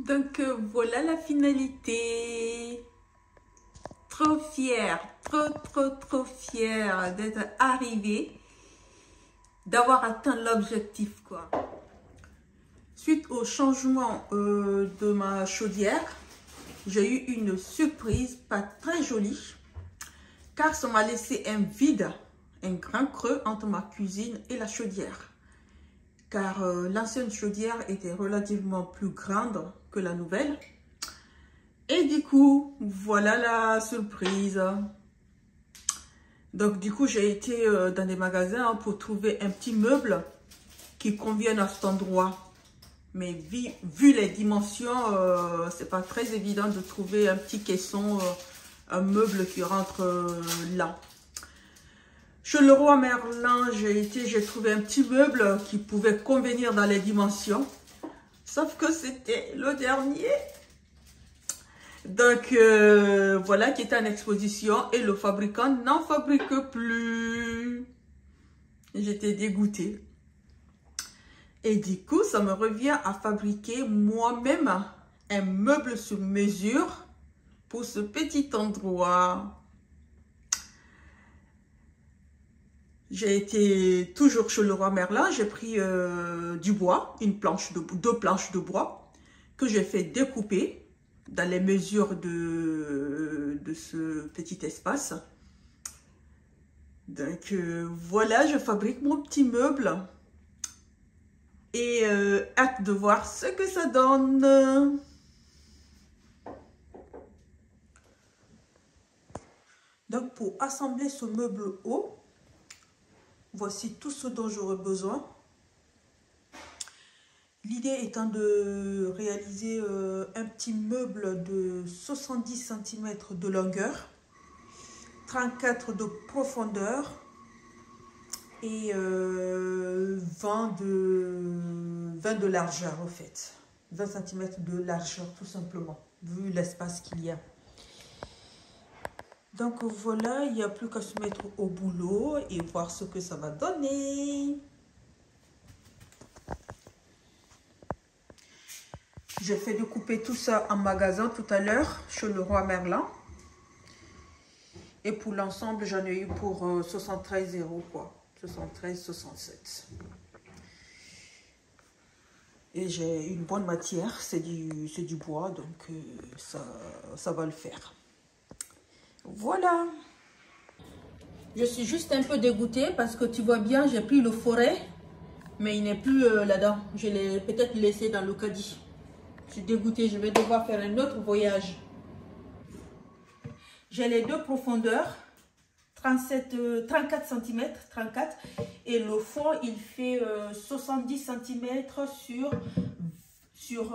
Donc voilà la finalité. Trop fière, trop fière d'être arrivée, d'avoir atteint l'objectif quoi. Suite au changement de ma chaudière, j'ai eu une surprise pas très jolie, car ça m'a laissé un vide, un grand creux entre ma cuisine et la chaudière. Car l'ancienne chaudière était relativement plus grande que la nouvelle. Et du coup, voilà la surprise. Donc du coup, j'ai été dans des magasins pour trouver un petit meuble qui convienne à cet endroit. Mais vu les dimensions, c'est pas très évident de trouver un petit caisson, un meuble qui rentre là. Chez Leroy Merlin, j'ai trouvé un petit meuble qui pouvait convenir dans les dimensions. Sauf que c'était le dernier. Donc, voilà qui est en exposition et le fabricant n'en fabrique plus. J'étais dégoûtée. Et du coup, ça me revient à fabriquer moi-même un meuble sur mesure pour ce petit endroit. J'ai été toujours chez Leroy Merlin. J'ai pris du bois, deux planches de bois que j'ai fait découper dans les mesures de ce petit espace. Donc voilà, je fabrique mon petit meuble et hâte de voir ce que ça donne. Donc pour assembler ce meuble haut, voici tout ce dont j'aurai besoin. L'idée étant de réaliser un petit meuble de 70 cm de longueur, 34 de profondeur et 20 de largeur en fait. 20 cm de largeur tout simplement, vu l'espace qu'il y a. Donc voilà, il n'y a plus qu'à se mettre au boulot et voir ce que ça va donner. J'ai fait découper tout ça en magasin tout à l'heure chez Leroy Merlin. Et pour l'ensemble, j'en ai eu pour 73 € quoi. 73,67. Et j'ai une bonne matière, c'est du bois, donc ça va le faire. Voilà. Je suis juste un peu dégoûtée parce que tu vois bien, j'ai pris le forêt, mais il n'est plus là-dedans. Je l'ai peut-être laissé dans le caddie. Je suis dégoûtée, je vais devoir faire un autre voyage. J'ai les deux profondeurs, 34 cm, 34, et le fond il fait 70 cm sur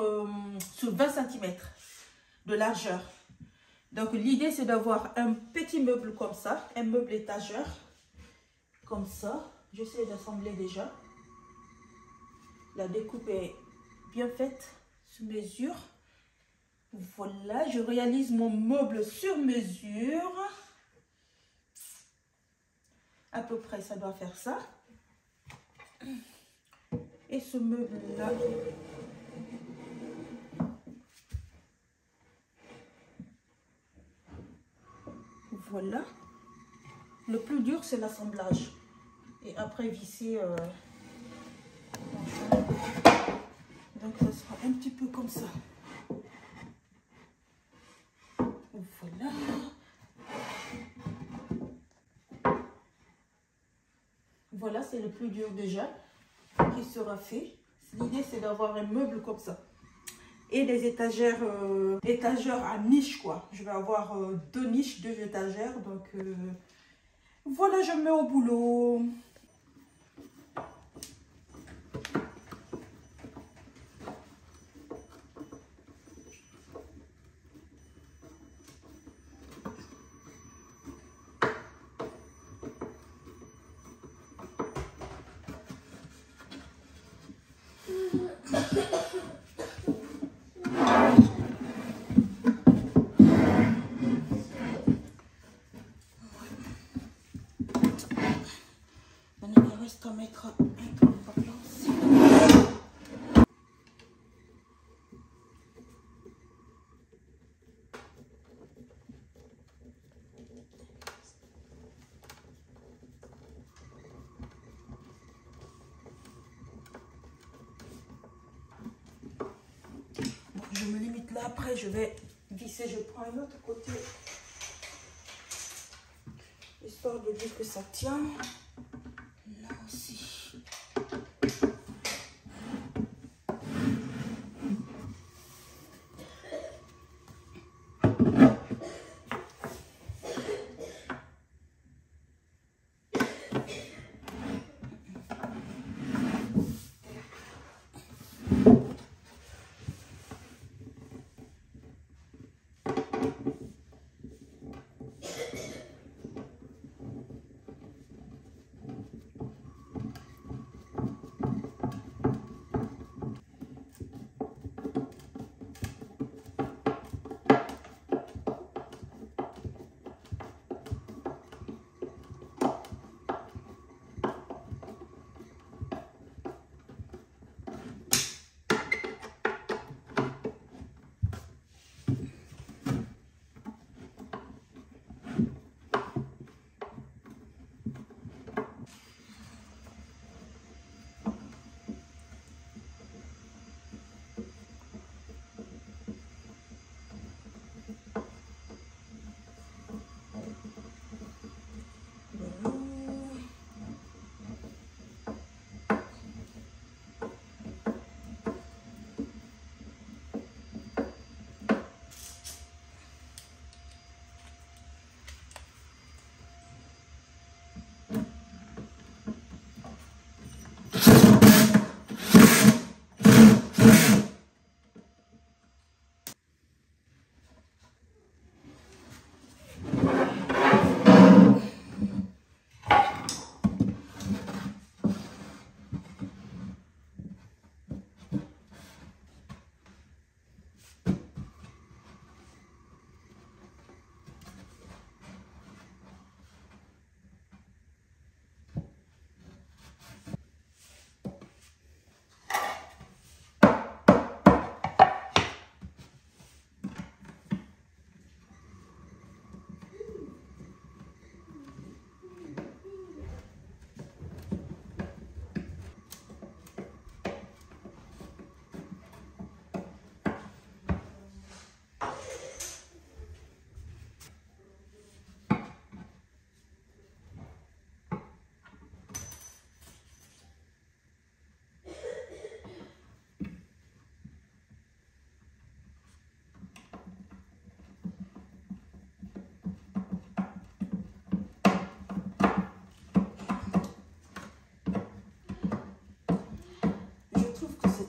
20 cm de largeur. Donc l'idée c'est d'avoir un petit meuble comme ça, un meuble étageur, comme ça. J'essaie d'assembler déjà. La découpe est bien faite, sur mesure. Voilà, je réalise mon meuble sur mesure. À peu près, ça doit faire ça. Et ce meuble-là, voilà. Le plus dur, c'est l'assemblage. Et après, visser. Donc, ça sera un petit peu comme ça. Voilà. Voilà, c'est le plus dur déjà qui sera fait. L'idée, c'est d'avoir un meuble comme ça. Et des étagères, étagères à niche, quoi. Je vais avoir deux niches, deux étagères. Donc, voilà, je me mets au boulot. après je vais visser. Je prends un autre côté, histoire de dire que ça tient. Là aussi.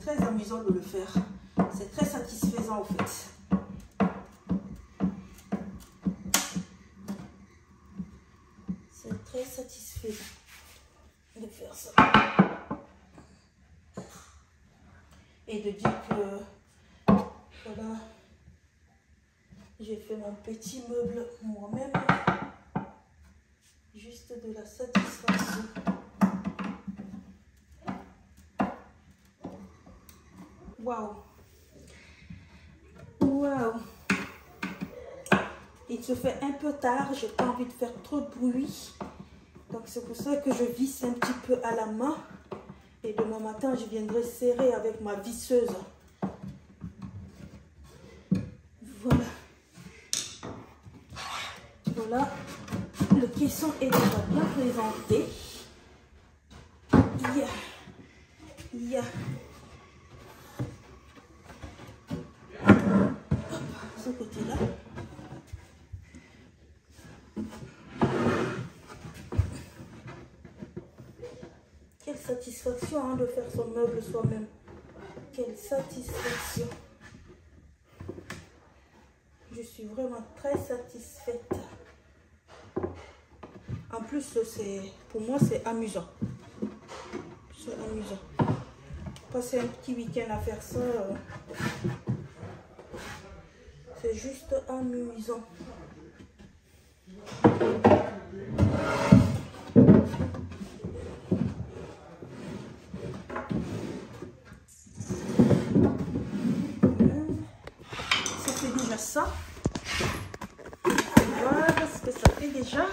Très amusant de le faire. C'est très satisfaisant en fait. C'est très satisfaisant de faire ça. Et de dire que voilà, j'ai fait mon petit meuble moi-même. Juste de la satisfaction. Waouh! Waouh! Il se fait un peu tard, j'ai pas envie de faire trop de bruit. Donc c'est pour ça que je visse un petit peu à la main. Et demain matin, je viendrai serrer avec ma visseuse. Voilà. Voilà. Le caisson est déjà bien présenté. Il y a ce côté-là. Quelle satisfaction hein, de faire son meuble soi-même. Quelle satisfaction. Je suis vraiment très satisfaite. En plus, pour moi, c'est amusant. C'est amusant. Passer un petit week-end à faire ça, c'est juste amusant. Ça fait déjà ça. Voilà ce que ça fait déjà.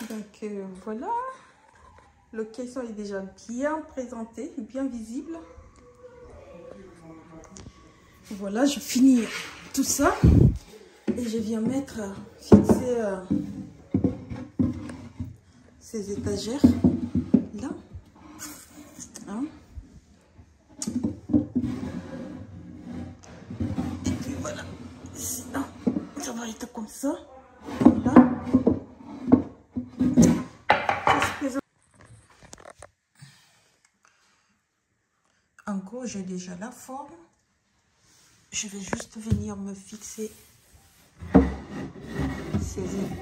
Donc voilà. Le caisson est déjà bien présenté, bien visible. Voilà, je finis tout ça et je viens fixer ces étagères là. Hein? Et puis voilà, ici, hein, ça va être comme ça. Là. En gros, j'ai déjà la forme. Je vais juste venir me fixer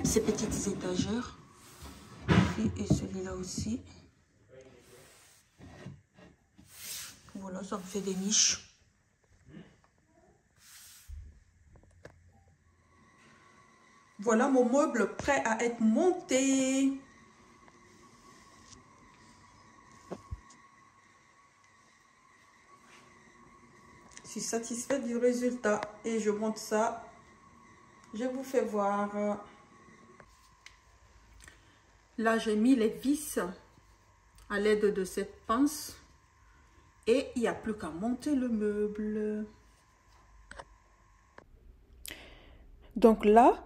ces petites étagères. Et celui-là aussi. Voilà, ça me fait des niches. Voilà mon meuble prêt à être monté. Je suis satisfaite du résultat et je monte ça. Je vous fais voir. Là, j'ai mis les vis à l'aide de cette pince et il n'y a plus qu'à monter le meuble. Donc là,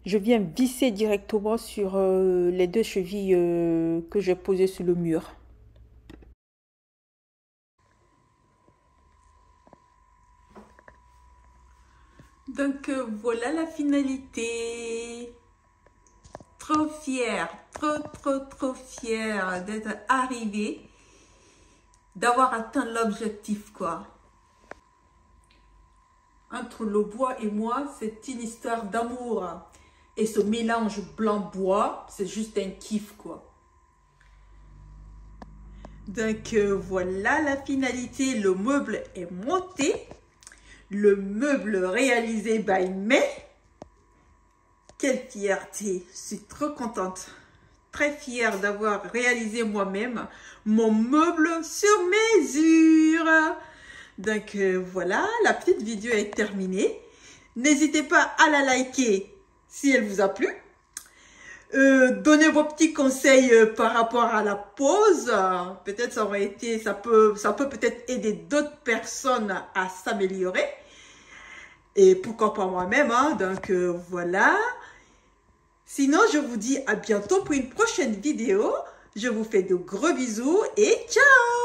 je viens visser directement sur les deux chevilles que j'ai posées sur le mur. Donc voilà la finalité. Trop fière, trop fière d'être arrivée, d'avoir atteint l'objectif quoi. Entre le bois et moi, c'est une histoire d'amour. Et ce mélange blanc-bois, c'est juste un kiff quoi. Donc voilà la finalité, le meuble est monté. Le meuble réalisé by May. Quelle fierté, je suis trop contente, très fière d'avoir réalisé moi-même mon meuble sur mesure. Donc voilà, la petite vidéo est terminée. N'hésitez pas à la liker si elle vous a plu. Donnez vos petits conseils par rapport à la pose. Peut-être ça peut peut-être aider d'autres personnes à s'améliorer. Et pourquoi pas moi-même, hein? Donc voilà. Sinon, je vous dis à bientôt pour une prochaine vidéo. Je vous fais de gros bisous et ciao!